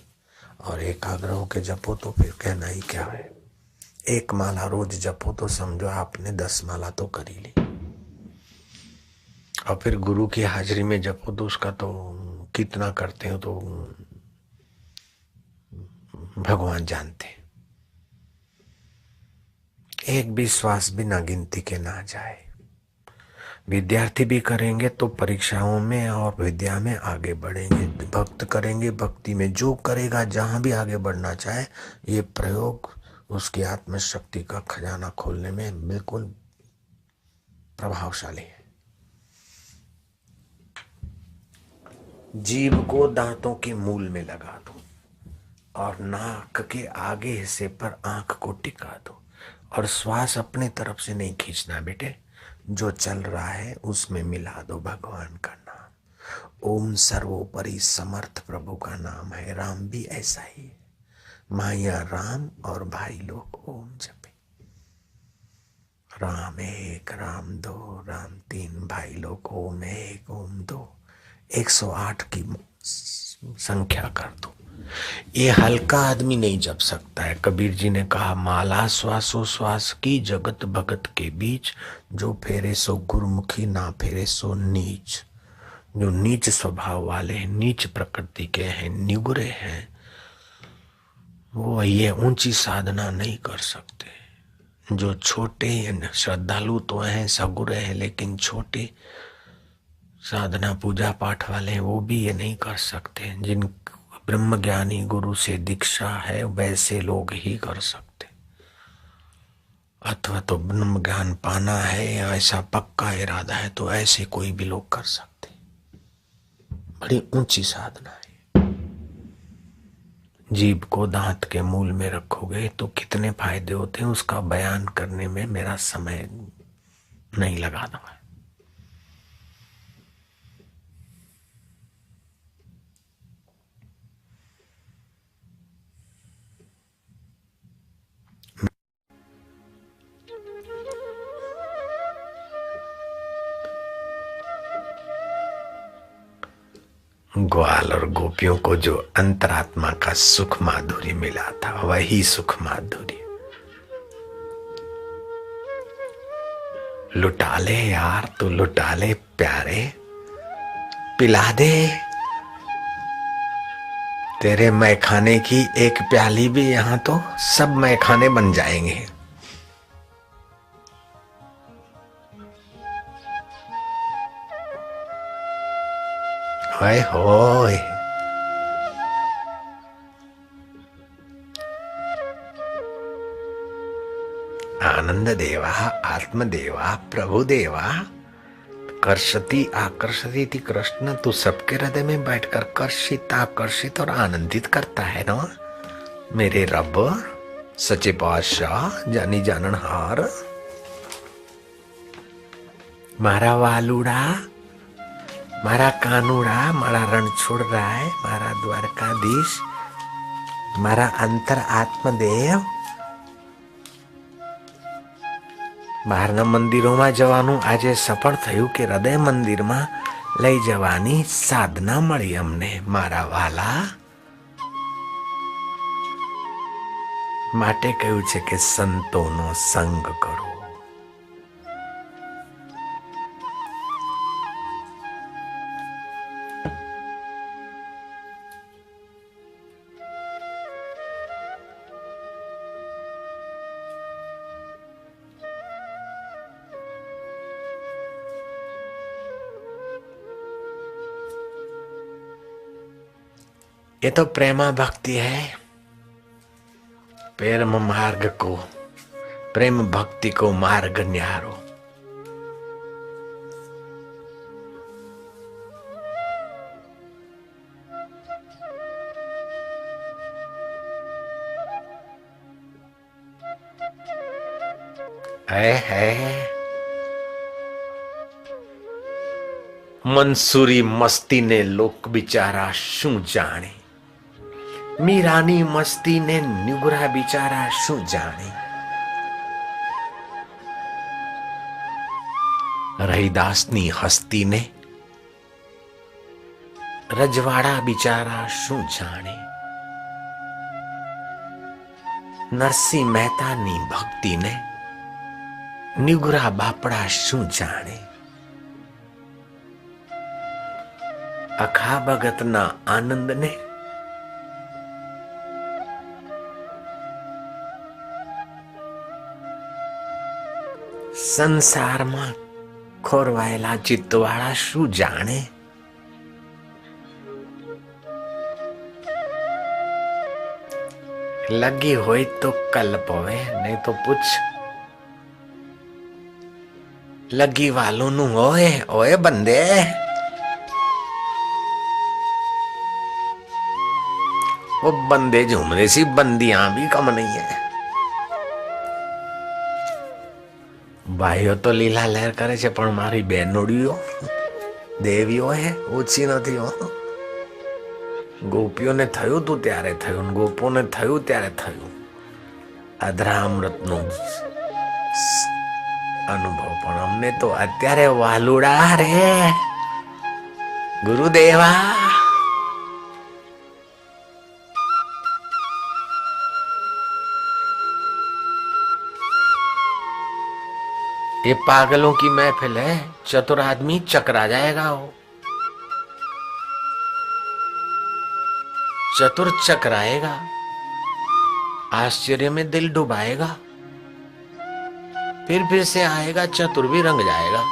[SPEAKER 1] और एकाग्र होकर जपो तो फिर कहना ही क्या है। 1 माला रोज जपो तो समझो आपने 10 माला तो कर ही ली। और फिर गुरु की हाजिरी में जपो तो उसका तो कितना करते हो तो भगवान जानते। एक भी श्वास बिना गिनती के ना जाए। विद्यार्थी भी करेंगे तो परीक्षाओं में और विद्या में आगे बढ़ेंगे। भक्त करेंगे, भक्ति में जो करेगा, जहां भी आगे बढ़ना चाहे, ये प्रयोग उसकी आत्मशक्ति का खजाना खोलने में बिल्कुल प्रभावशाली है। जीभ को दांतों के मूल में लगा दो, और नाक के आगे हिस्से पर आंख को टिका दो, और श्वास अपने तरफ से नहीं खींचना बेटे, जो चल रहा है उसमें मिला दो भगवान का नाम। ओम सर्वोपरि समर्थ प्रभु का नाम है। राम भी ऐसा ही है, माया राम और भाई लोग ओम जपे। राम 1, राम 2, राम 3, भाई लोग ओम 1, ओम 2, 108 की संख्या कर दो। ये हल्का आदमी नहीं जप सकता है। कबीर जी ने कहा, माला श्वासोश्वास की जगत भगत के बीच, जो फेरे सो गुरुमुखी, ना फेरे सो नीच। जो नीच स्वभाव वाले हैं, नीच प्रकृति के हैं, निगुरे हैं, वो ये ऊंची साधना नहीं कर सकते। जो छोटे श्रद्धालु तो हैं, सगुरे हैं, लेकिन छोटे साधना पूजा पाठ वाले हैं, वो भी ये नहीं कर सकते। जिन ब्रह्म ज्ञानी गुरु से दीक्षा है वैसे लोग ही कर सकते, अथवा तो ब्रह्म ज्ञान पाना है या ऐसा पक्का इरादा है तो ऐसे कोई भी लोग कर सकते। बड़ी ऊंची साधना है। जीभ को दांत के मूल में रखोगे तो कितने फायदे होते हैं, उसका बयान करने में मेरा समय नहीं लगाना है। ग्वाल और गोपियों को जो अंतरात्मा का सुख माधुर्य मिला था, वही सुख माधुर्य लुटा ले यार, तू लुटा ले प्यारे, पिला दे। तेरे मैखाने की एक प्याली भी यहां तो सब मैखाने बन जाएंगे। हाय होय, आनंद देवा, आत्मदेवा, प्रभु देवा, कर्षति आकर्षति थी कृष्ण, तू सबके हृदय में बैठकर कर्षित आकर्षित और आनंदित करता है ना मेरे रब, सच्चे पातशाह, जानी जाननहार, मारा वालुड़ा, मारा कानूड़ा, मारा रण छोड़ रहा है, मारा द्वारकाधीश, मारा अंतर आत्मदेव। બહારના મંદિરોમાં જવાનું આજે સફળ થયું કે હૃદય મંદિરમાં લઈ જવાની સાધના મળી અમને મારા વાલા, માટે કહ્યું છે કે સંતોનો સંગ કરો। ये तो प्रेमा भक्ति है। प्रेम मार्ग को, प्रेम भक्ति को मार्ग न्यारो। है मंसूरी मस्ती ने लोक बिचारा शू जाने, मीरानी मस्ती ने निगुरा बिचारा शू जाने। रहीदासनी हस्ती ने रजवाड़ा बिचारा शू जाने। नरसिंह मेहता नी भक्ति ने निगुरा बापड़ा शू जाने। अखा भगत ना आनंद ने સંસારમાં ખોરવાયેલા ચિત્તવાળા શું જાણે। લગી હોય તો કલ્પ હોવે, નહીં તો પૂછ। લગી વાલોનું હોય ઓએ બંદે, वो बंदे झूमरे सी बंदियां भी कम नहीं है। भाईओ तो लीला लहर करे छे पण मारी बेनोड़ीओ देवीओ है ओછી નથી हो। गोपीओने थयुं तू त्यारे थयुं, गोपोने थयुं त्यारे थयुं। अधरामृतनो अनुभव पण अमने तो अत्यारे वालुड़ा रे गुरुदेवा। ये पागलों की महफिल है, चतुर आदमी चकरा जाएगा। वो चतुर चकराएगा, आश्चर्य में दिल डुबाएगा, फिर से आएगा, चतुर भी रंग जाएगा।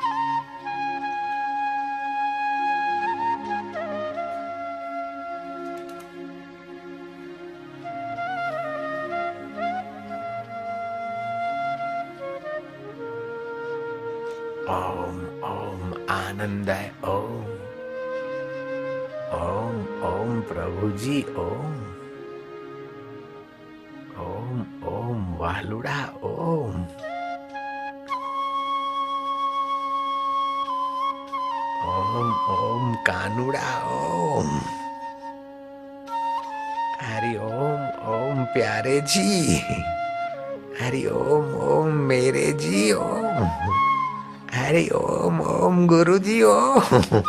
[SPEAKER 1] ओम ओम आनंद है, ओम ओम ओम प्रभु जी ओम। भालुड़ा ओम, ओम ओम कानुड़ा ओम, हरि ओम ओम प्यारे जी, हरि ओम ओम मेरे जी ओम, हरि ओम ओम गुरु जी ओम।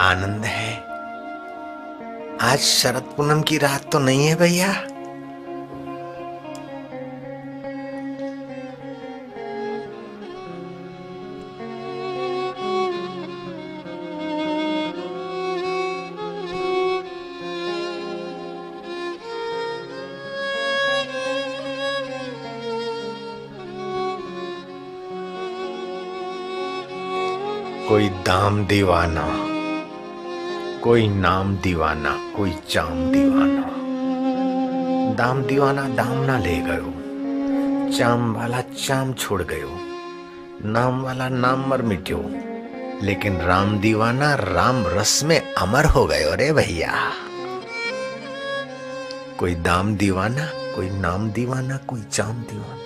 [SPEAKER 1] आनंद है। आज शरद पूनम की रात तो नहीं है भैया? कोई दाम दीवाना, कोई नाम दीवाना, कोई चाम दीवाना। दाम दीवाना दाम ना ले गयो, चाम वाला चाम छोड़ गयो, नाम वाला नाम मर मिट्यो, लेकिन राम दीवाना राम रस में अमर हो गयो रे भैया। कोई दाम दीवाना, कोई नाम दीवाना, कोई चाम दीवाना।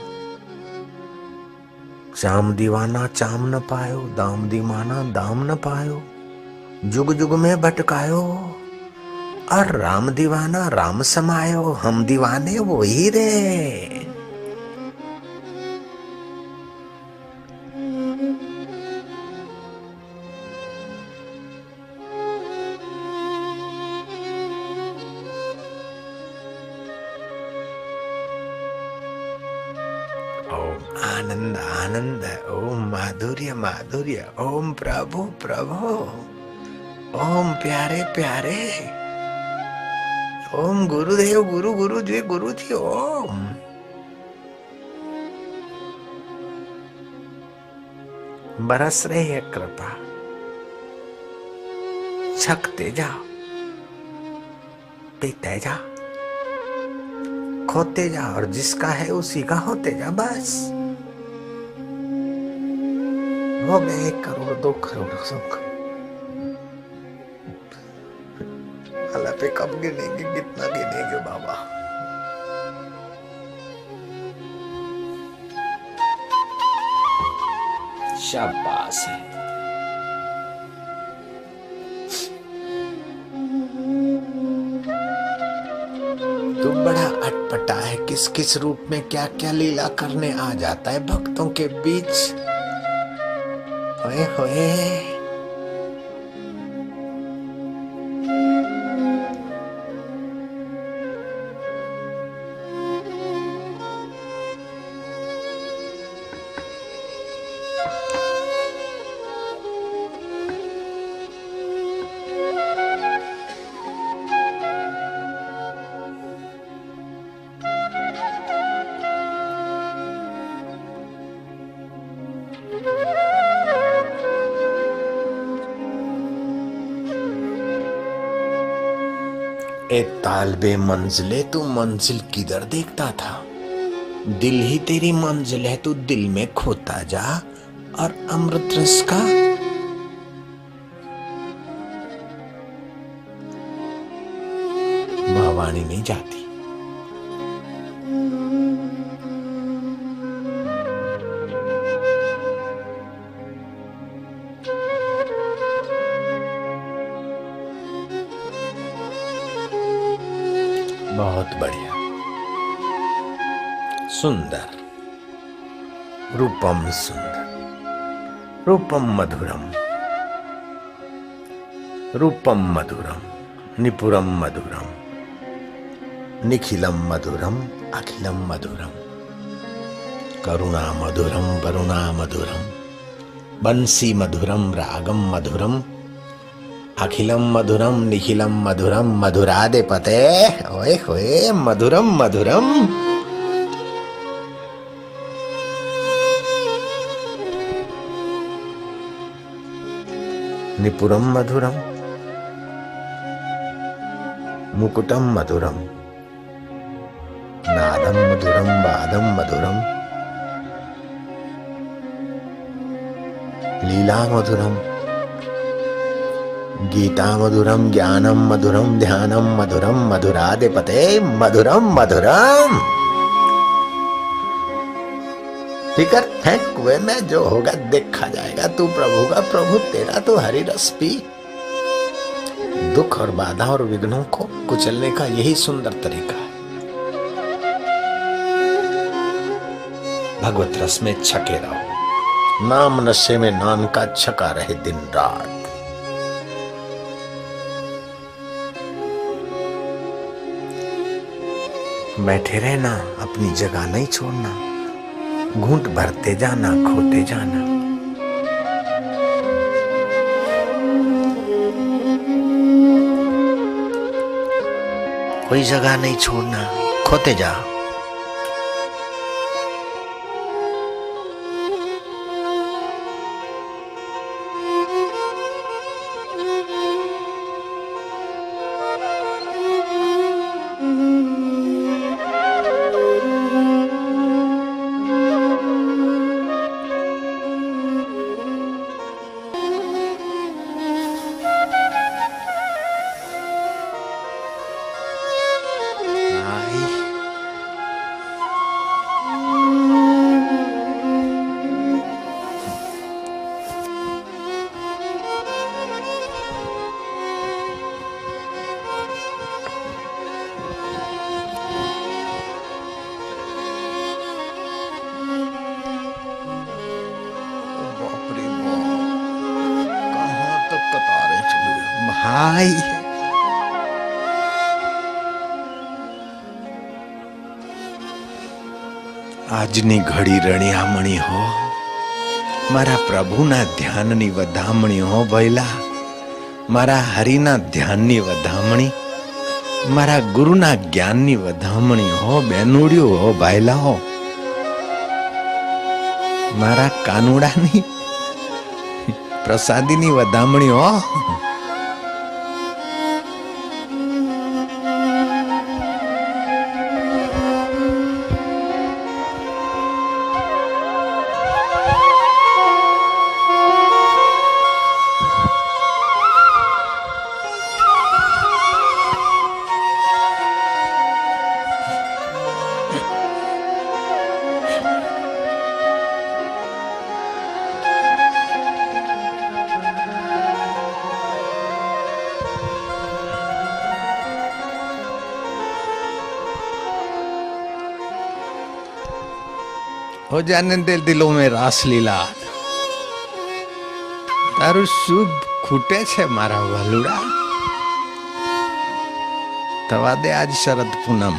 [SPEAKER 1] चाम दीवाना चाम न पायो, दाम दीवाना दाम न पायो, जुग जुग में भटकायो, और राम दीवाना राम समायो। हम दीवाने वो ही रे। ओम आनंद आनंद, ओम माधुर्य माधुर्य, ओम प्रभु प्रभु, ओम प्यारे प्यारे, ओम गुरुदेव गुरु गुरु जी गुरु जी ओम। बरस रही है कृपा, छकते जा, पीते जा, खोते जा, और जिसका है उसी का होते जा। बस हो गए 1 करोड़ 2 करोड़ सुख। अल्लाह पे कब गिनेंगे, कितना गिनेंगे बाबा। शाबाश है। तू बड़ा अटपटा है, किस किस रूप में क्या क्या लीला करने आ जाता है भक्तों के बीच। होए होए, ए तालबे मंजिले, तू मंजिल किधर देखता था? दिल ही तेरी मंजिल है, तू दिल में खोता जा, और अमृत रस का वाणी नहीं जाती। बहुत बढ़िया, सुंदर, रूपम सुंदर, रूपम मधुरम, रूपम मधुरम, निपुरम मधुरम, निखिलम मधुरम, अखिलम मधुरम, करुणा मधुरम, वरुणा मधुरम, बंसी मधुरम, रागम मधुरम, अखिलम मधुरम, निखिलम मधुरम, मधुरादे पते, ओए होए मधुरम मधुरम। निपुरम मधुरम, मुकुटम मधुरम, नादम मधुरम, वादम मधुरम, लीला मधुरम, गीता मधुरम, ज्ञानम मधुरम, ध्यानम मधुरम, मधुरादे पते मधुरम मधुरम। फिकर फेंक कुएं में, जो होगा देखा जाएगा। तू प्रभु का प्रभु, तेरा तो हरि रस पी। दुख और बाधा और विघ्नों को कुचलने का यही सुंदर तरीका है। भगवत रस में छके रहो, नाम नशे में नाम का छका रहे दिन रात। बैठे रहना, अपनी जगह नहीं छोड़ना, घूंट भरते जाना, खोते जाना। कोई जगह नहीं छोड़ना, खोते जाओ। भाई આજની ઘડી રણિયામણી હો, મારા પ્રભુના ધ્યાનની વધામણી હો ભૈલા, મારા હરિના ધ્યાનની વધામણી, મારા ગુરુના જ્ઞાનની વધામણી હો બેનુડિયો હો ભાઈલા હો, મારા કાનુડાની પ્રસાદીની વધામણી હો। हो जाने दे दिलों में रास लीला, तारू शुभ खूटे छे मारा वालुड़ा, तवा दे आज शरद पूनम।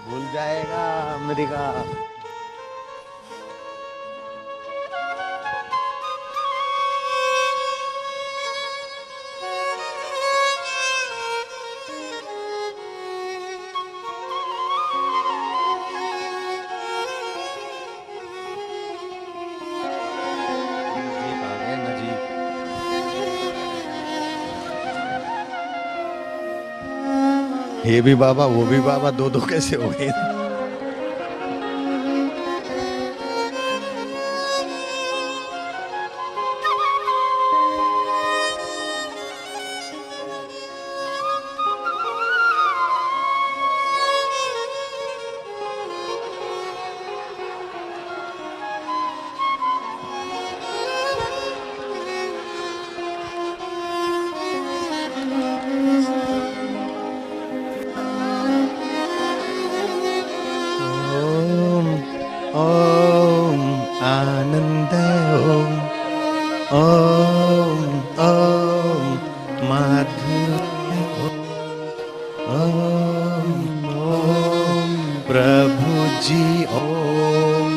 [SPEAKER 1] भूल जाएगा अमेरिका। ये भी बाबा वो भी बाबा, दो दो कैसे हो गए?
[SPEAKER 3] माधुर्य ओम ओम प्रभु जी ओम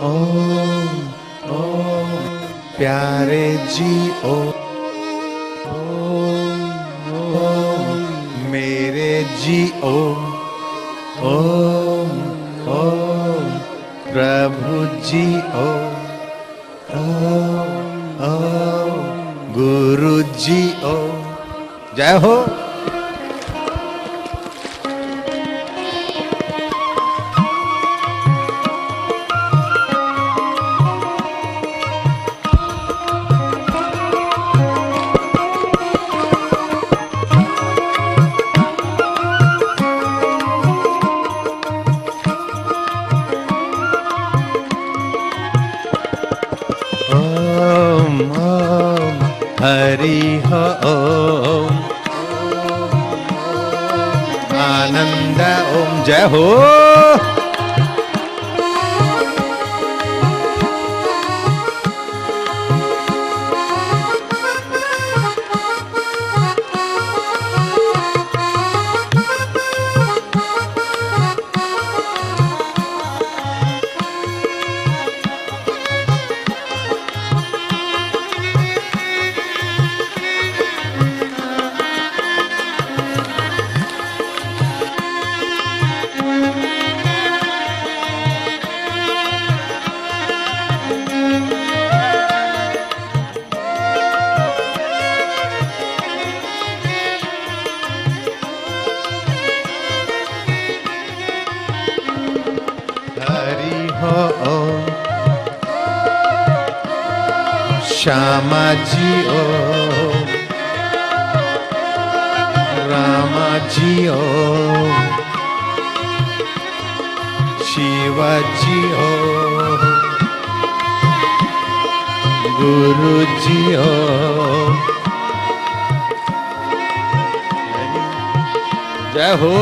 [SPEAKER 3] ओम ओम प्यारे जी ओम ओम मेरे जी ओम ओम ओम प्रभु जी ओम ओम गुरु जी ओम। जय हो। ओम ओम हरि ओम आनंद ओम। जय हो। हरि ओम श्यामा जी ओम रामा जी ओम शिवा जी ओम गुरु जी ओम। जय हो।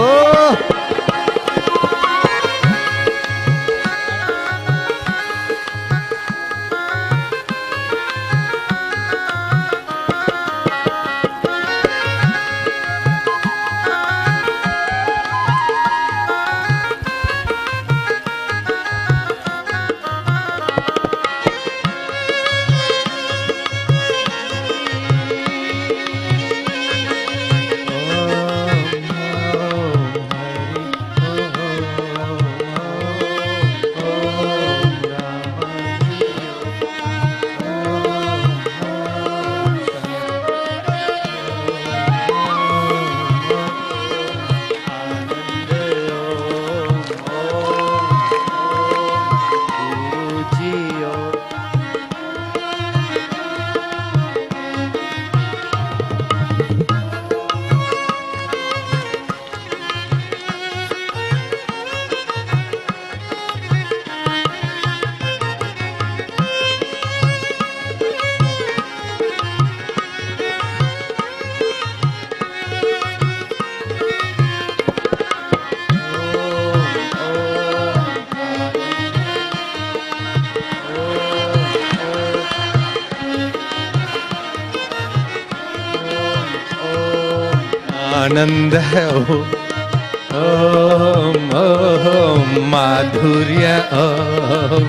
[SPEAKER 3] आनंद है ओम ओम माधुर्य ओम